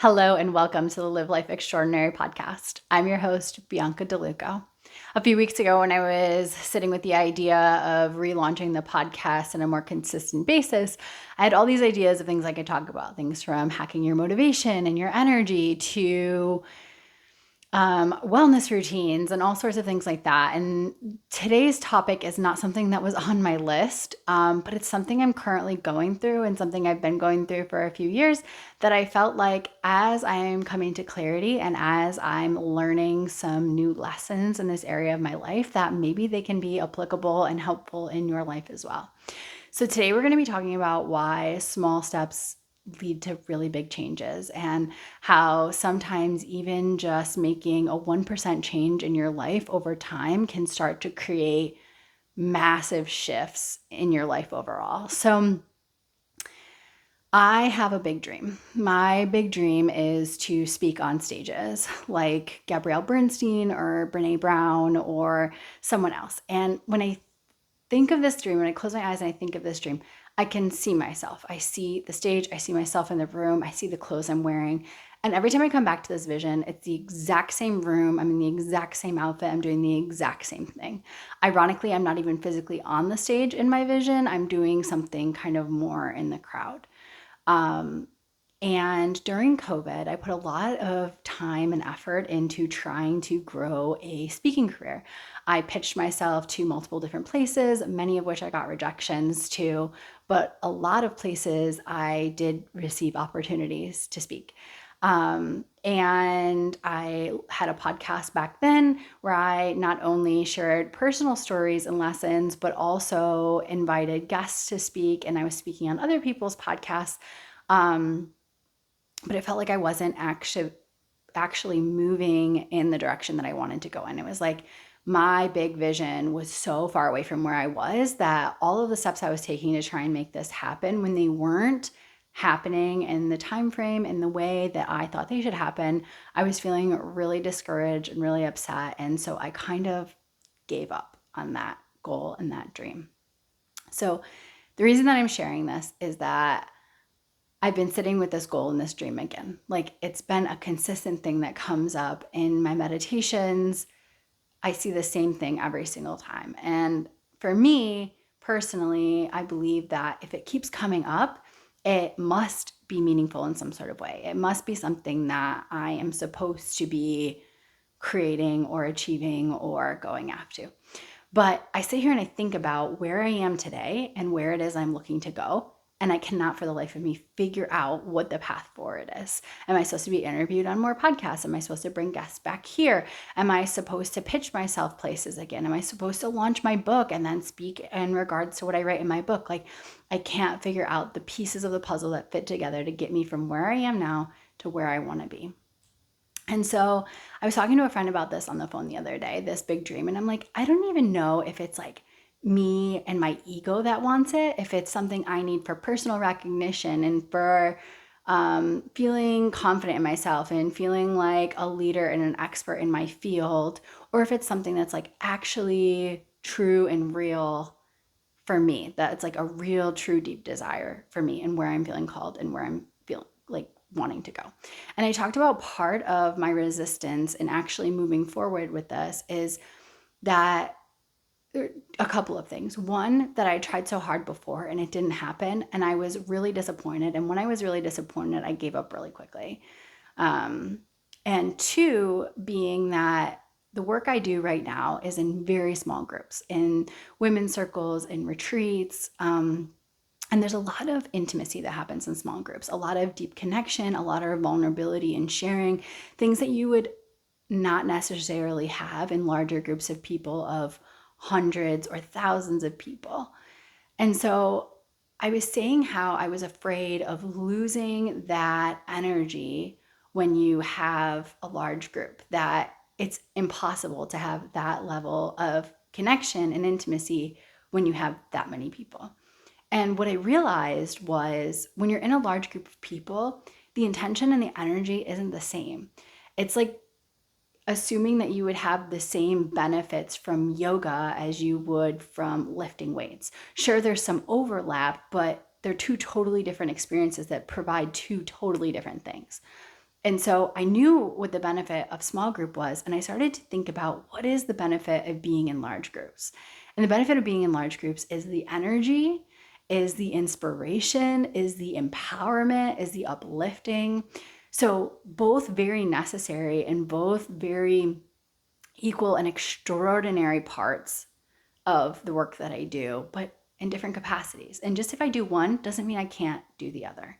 Hello and welcome to the Live Life Extraordinary podcast. I'm your host, Bianca DeLuco. A few weeks ago, when I was sitting with the idea of relaunching the podcast on a more consistent basis, I had all these ideas of things I could talk about, things from hacking your motivation and your energy to wellness routines and all sorts of things like that. And today's topic is not something that was on my list, but it's something I'm currently going through and something I've been going through for a few years that I felt like as I'm coming to clarity and as I'm learning some new lessons in this area of my life, that maybe they can be applicable and helpful in your life as well. So today we're going to be talking about why small steps lead to really big changes and how sometimes even just making a 1% change in your life over time can start to create massive shifts in your life overall. So I have a big dream. My big dream is to speak on stages like Gabrielle Bernstein or Brene Brown or someone else. And when I think of this dream, when I close my eyes and I think of this dream, I can see myself. I see the stage, I see myself in the room, I see the clothes I'm wearing. And every time I come back to this vision, it's the exact same room. I'm in the exact same outfit. I'm doing the exact same thing. Ironically, I'm not even physically on the stage in my vision. I'm doing something kind of more in the crowd. And during COVID, I put a lot of time and effort into trying to grow a speaking career. I pitched myself to multiple different places, many of which I got rejections to, but a lot of places I did receive opportunities to speak. And I had a podcast back then where I not only shared personal stories and lessons, but also invited guests to speak, and I was speaking on other people's podcasts. But it felt like I wasn't actually moving in the direction that I wanted to go in. It was like my big vision was so far away from where I was that all of the steps I was taking to try and make this happen, when they weren't happening in the time frame in the way that I thought they should happen, I was feeling really discouraged and really upset. And so I kind of gave up on that goal and that dream. So the reason that I'm sharing this is that I've been sitting with this goal and this dream again. Like, it's been a consistent thing that comes up in my meditations. I see the same thing every single time. And for me personally, I believe that if it keeps coming up, it must be meaningful in some sort of way. It must be something that I am supposed to be creating or achieving or going after. But I sit here and I think about where I am today and where it is I'm looking to go. And I cannot for the life of me figure out what the path forward is. Am I supposed to be interviewed on more podcasts? Am I supposed to bring guests back here? Am I supposed to pitch myself places again? Am I supposed to launch my book and then speak in regards to what I write in my book? Like, I can't figure out the pieces of the puzzle that fit together to get me from where I am now to where I want to be. And so I was talking to a friend about this on the phone the other day, this big dream. And I'm like, I don't even know if it's like me and my ego that wants it, if it's something I need for personal recognition and for feeling confident in myself and feeling like a leader and an expert in my field, or if it's something that's like actually true and real for me, that it's like a real, true, deep desire for me and where I'm feeling called and where I'm feeling like wanting to go. And I talked about part of my resistance in actually moving forward with this is that a couple of things. One, that I tried so hard before and it didn't happen. And I was really disappointed. And when I was really disappointed, I gave up really quickly. And two, being that the work I do right now is in very small groups, in women's circles, in retreats. And there's a lot of intimacy that happens in small groups, a lot of deep connection, a lot of vulnerability and sharing, things that you would not necessarily have in larger groups of people of hundreds or thousands of people. And so I was saying how I was afraid of losing that energy when you have a large group, that it's impossible to have that level of connection and intimacy when you have that many people. And what I realized was when you're in a large group of people, the intention and the energy isn't the same. It's like assuming that you would have the same benefits from yoga as you would from lifting weights. Sure, there's some overlap, but they're two totally different experiences that provide two totally different things. And so I knew what the benefit of small group was, and I started to think about what is the benefit of being in large groups. And the benefit of being in large groups is the energy, is the inspiration, is the empowerment, is the uplifting. So both very necessary and both very equal and extraordinary parts of the work that I do, but in different capacities. And just if I do one doesn't mean I can't do the other.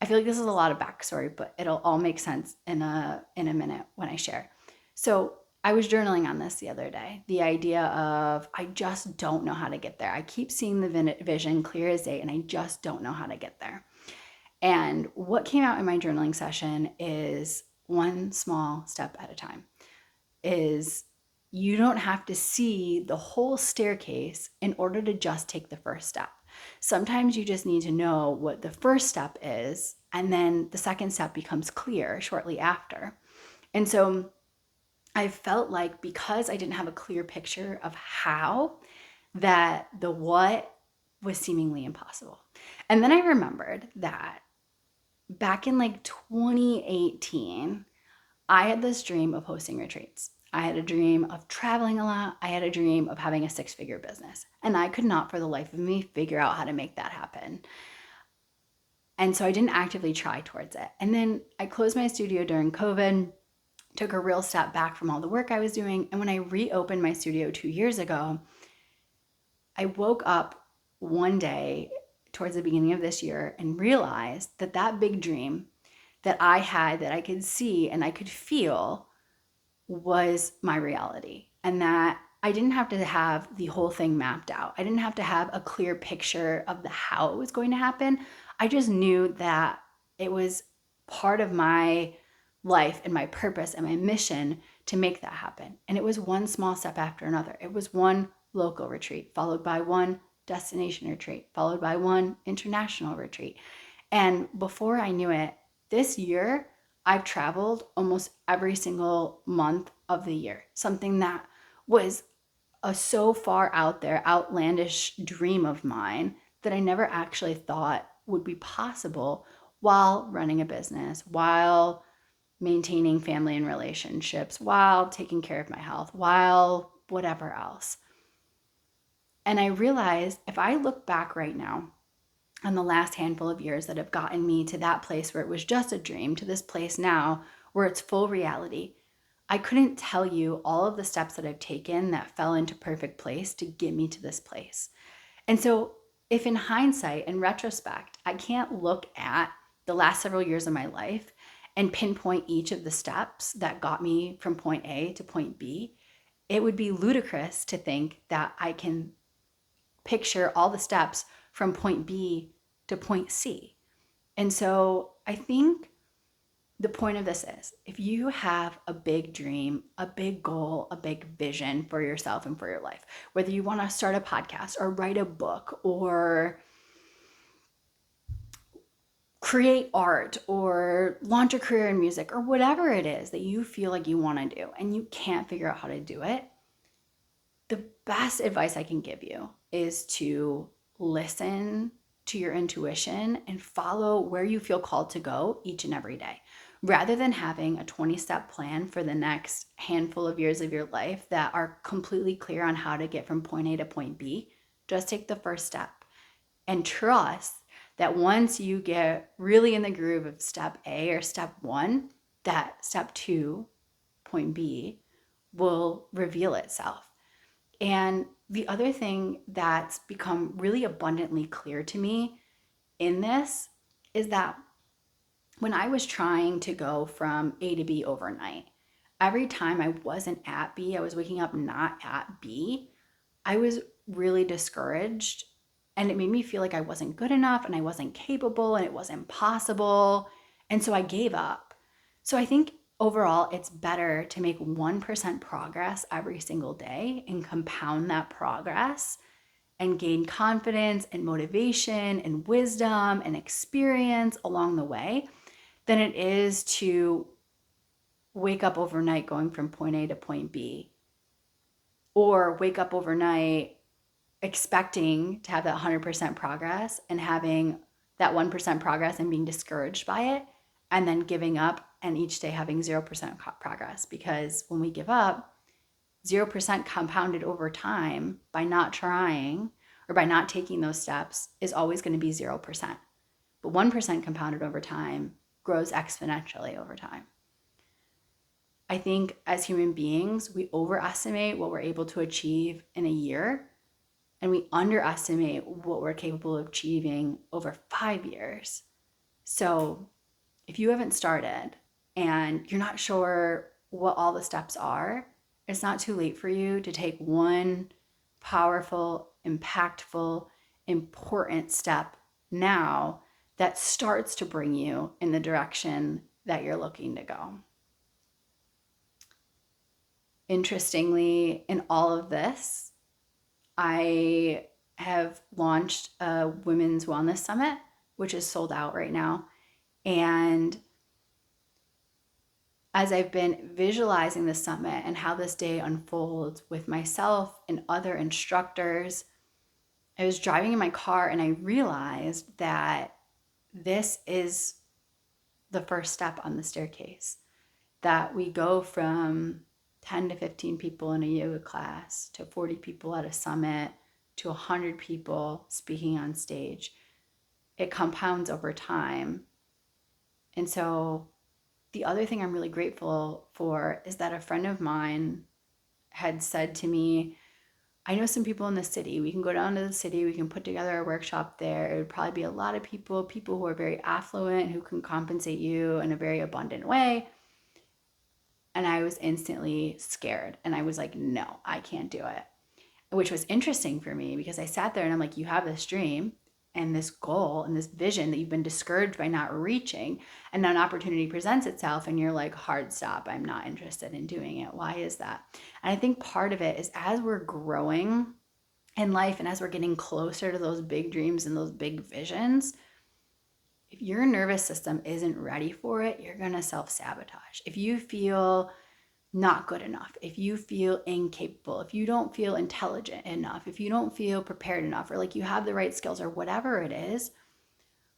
I feel like this is a lot of backstory, but it'll all make sense in a minute when I share. So I was journaling on this the other day. The idea of I just don't know how to get there. I keep seeing the vision clear as day, and I just don't know how to get there. And what came out in my journaling session is one small step at a time. Is you don't have to see the whole staircase in order to just take the first step. Sometimes you just need to know what the first step is, and then the second step becomes clear shortly after. And so I felt like because I didn't have a clear picture of how, that the what was seemingly impossible. And then I remembered that back in like 2018, I had this dream of hosting retreats. I had a dream of traveling a lot. I had a dream of having a 6-figure business. And I could not for the life of me figure out how to make that happen. And so I didn't actively try towards it. And then I closed my studio during COVID, took a real step back from all the work I was doing. And when I reopened my studio 2 years ago, I woke up one day towards the beginning of this year and realized that that big dream that I had, that I could see and I could feel, was my reality. And that I didn't have to have the whole thing mapped out. I didn't have to have a clear picture of the how it was going to happen. I just knew that it was part of my life and my purpose and my mission to make that happen. And it was one small step after another. It was one local retreat, followed by one destination retreat, followed by one international retreat. And before I knew it, this year, I've traveled almost every single month of the year, something that was a so far out there, outlandish dream of mine that I never actually thought would be possible while running a business, while maintaining family and relationships, while taking care of my health, while whatever else. And I realized if I look back right now on the last handful of years that have gotten me to that place where it was just a dream, to this place now where it's full reality, I couldn't tell you all of the steps that I've taken that fell into perfect place to get me to this place. And so if in hindsight, in retrospect, I can't look at the last several years of my life and pinpoint each of the steps that got me from point A to point B, it would be ludicrous to think that I can picture all the steps from point B to point C. And so I think the point of this is if you have a big dream, a big goal, a big vision for yourself and for your life, whether you want to start a podcast or write a book or create art or launch a career in music or whatever it is that you feel like you want to do and you can't figure out how to do it, the best advice I can give you is to listen to your intuition and follow where you feel called to go each and every day. Rather than having a 20-step plan for the next handful of years of your life that are completely clear on how to get from point A to point B, just take the first step and trust that once you get really in the groove of step A or step 1, that step 2, point B, will reveal itself. And the other thing that's become really abundantly clear to me in this is that when I was trying to go from A to B overnight, every time I wasn't at B, I was waking up not at B, I was really discouraged. And it made me feel like I wasn't good enough and I wasn't capable and it wasn't possible. And so I gave up. So I think overall, it's better to make 1% progress every single day and compound that progress and gain confidence and motivation and wisdom and experience along the way than it is to wake up overnight going from point A to point B, or wake up overnight expecting to have that 100% progress and having that 1% progress and being discouraged by it and then giving up and each day having 0% progress. Because when we give up, 0% compounded over time by not trying or by not taking those steps is always going to be 0%. But 1% compounded over time grows exponentially over time. I think as human beings, we overestimate what we're able to achieve in a year, and we underestimate what we're capable of achieving over 5 years. So if you haven't started and you're not sure what all the steps are, it's not too late for you to take one powerful, impactful, important step now that starts to bring you in the direction that you're looking to go. Interestingly, in all of this, I have launched a women's wellness summit, which is sold out right now. And as I've been visualizing the summit and how this day unfolds with myself and other instructors, I was driving in my car and I realized that this is the first step on the staircase, that we go from 10 to 15 people in a yoga class to 40 people at a summit to 100 people speaking on stage. It compounds over time. And so the other thing I'm really grateful for is that a friend of mine had said to me, I know some people in the city. We can go down to the city. We can put together a workshop there. It would probably be a lot of people who are very affluent, who can compensate you in a very abundant way. And I was instantly scared. And I was like, no, I can't do it. Which was interesting for me because I sat there and I'm like, you have this dream and this goal and this vision that you've been discouraged by not reaching. And now an opportunity presents itself and you're like, hard stop. I'm not interested in doing it. Why is that? And I think part of it is as we're growing in life and as we're getting closer to those big dreams and those big visions, if your nervous system isn't ready for it, you're going to self-sabotage. If you feel not good enough, if you feel incapable, if you don't feel intelligent enough, if you don't feel prepared enough, or like you have the right skills or whatever it is,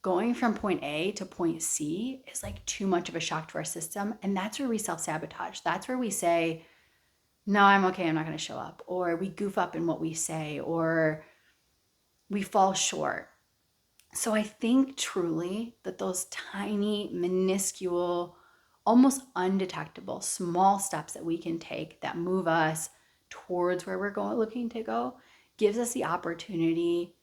going from point A to point C is like too much of a shock to our system. And that's where we self-sabotage. That's where we say, no, I'm okay, I'm not going to show up. Or we goof up in what we say, or we fall short. So I think truly that those tiny, minuscule, almost undetectable, small steps that we can take that move us towards where we're looking to go, gives us the opportunity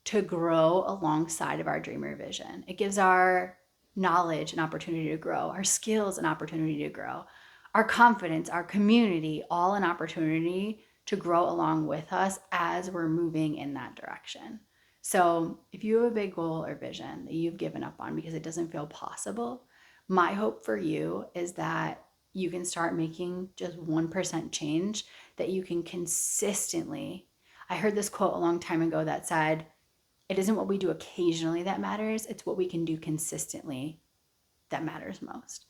to grow alongside of our dream or vision. It gives our knowledge an opportunity to grow, our skills an opportunity to grow, our confidence, our community, all an opportunity to grow along with us as we're moving in that direction. So if you have a big goal or vision that you've given up on because it doesn't feel possible, my hope for you is that you can start making just 1% change, that you can consistently. I heard this quote a long time ago that said, it isn't what we do occasionally that matters, it's what we can do consistently that matters most.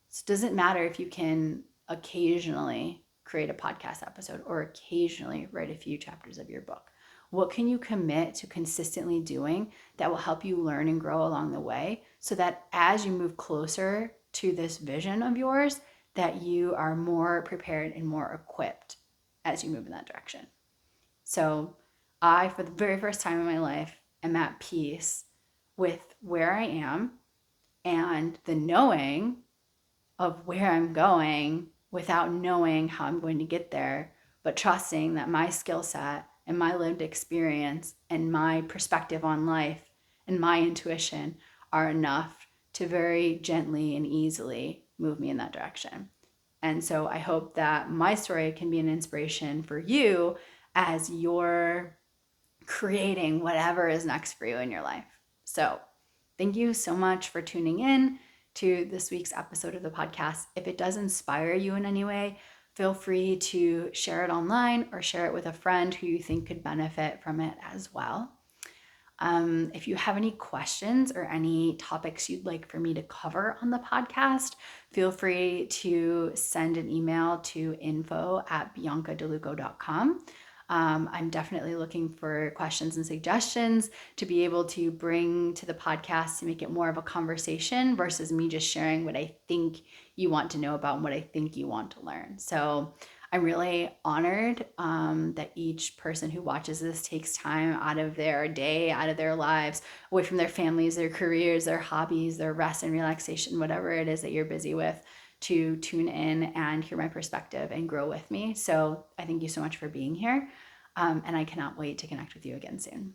So it doesn't matter if you can occasionally create a podcast episode or occasionally write a few chapters of your book. What can you commit to consistently doing that will help you learn and grow along the way so that as you move closer to this vision of yours, that you are more prepared and more equipped as you move in that direction. So I, for the very first time in my life, am at peace with where I am and the knowing of where I'm going without knowing how I'm going to get there, but trusting that my skill set and my lived experience and my perspective on life and my intuition are enough to very gently and easily move me in that direction. And so I hope that my story can be an inspiration for you as you're creating whatever is next for you in your life. So thank you so much for tuning in to this week's episode of the podcast. If it does inspire you in any way, feel free to share it online or share it with a friend who you think could benefit from it as well. If you have any questions or any topics you'd like for me to cover on the podcast, feel free to send an email to info@biancadeluco.com. I'm definitely looking for questions and suggestions to be able to bring to the podcast to make it more of a conversation versus me just sharing what I think you want to know about and what I think you want to learn. So I'm really honored that each person who watches this takes time out of their day, out of their lives, away from their families, their careers, their hobbies, their rest and relaxation, whatever it is that you're busy with, to tune in and hear my perspective and grow with me. So I thank you so much for being here. And I cannot wait to connect with you again soon.